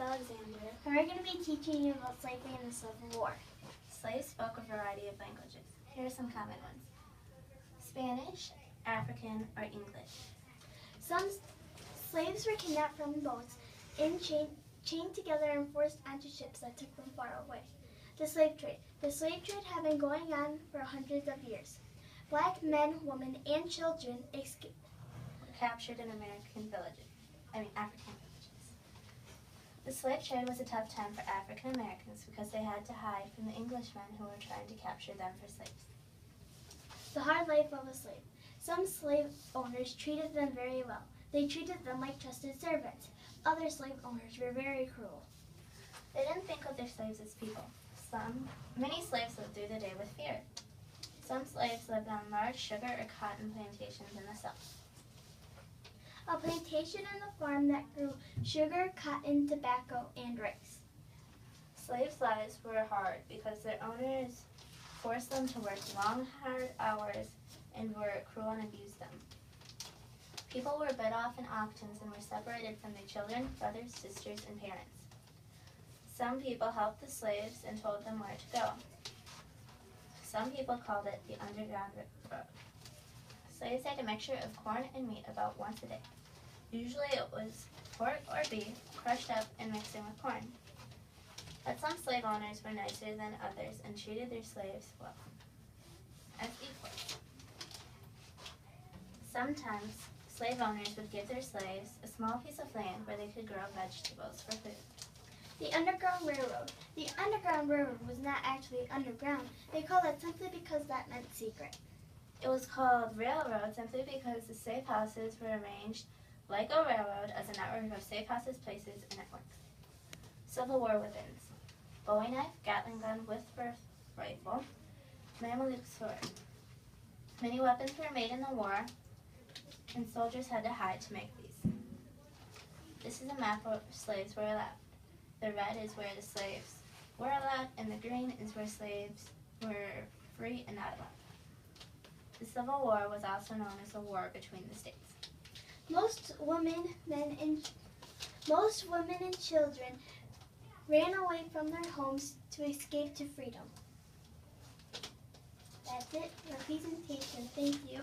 Alexander. And we're going to be teaching you about slavery and the Civil War. Slaves spoke a variety of languages. Here are some common ones: Spanish, African, or English. Some slaves were kidnapped from boats and chained together and forced onto ships that took them far away. The slave trade. The slave trade had been going on for hundreds of years. Black men, women, and children Were captured in African villages. The slave trade was a tough time for African Americans because they had to hide from the Englishmen who were trying to capture them for slaves. The hard life of a slave. Some slave owners treated them very well. They treated them like trusted servants. Other slave owners were very cruel. They didn't think of their slaves as people. Many slaves lived through the day with fear. Some slaves lived on large sugar or cotton plantations in the South. A plantation is a farm that grew sugar, cotton, tobacco, and rice. Slaves' lives were hard because their owners forced them to work long, hard hours and were cruel and abused them. People were bid off in auctions and were separated from their children, brothers, sisters, and parents. Some people helped the slaves and told them where to go. Some people called it the Underground Road. Slaves ate a mixture of corn and meat about once a day. Usually it was pork or beef crushed up and mixed in with corn. But some slave owners were nicer than others and treated their slaves well, as equals. Sometimes slave owners would give their slaves a small piece of land where they could grow vegetables for food. The Underground Railroad. The Underground Railroad was not actually underground. They called it simply because that meant secret. It was called railroad simply because the safe houses were arranged like a railroad as a network of safe houses, places, and networks. Civil War weapons: Bowie knife, Gatling gun, Whitworth rifle, Mameluke sword. Many weapons were made in the war, and soldiers had to hide to make these. This is a map where slaves were allowed. The red is where the slaves were allowed, and the green is where slaves were free and not allowed. The Civil War was also known as a war between the states. Most women and children ran away from their homes to escape to freedom. That's it for our presentation. Thank you.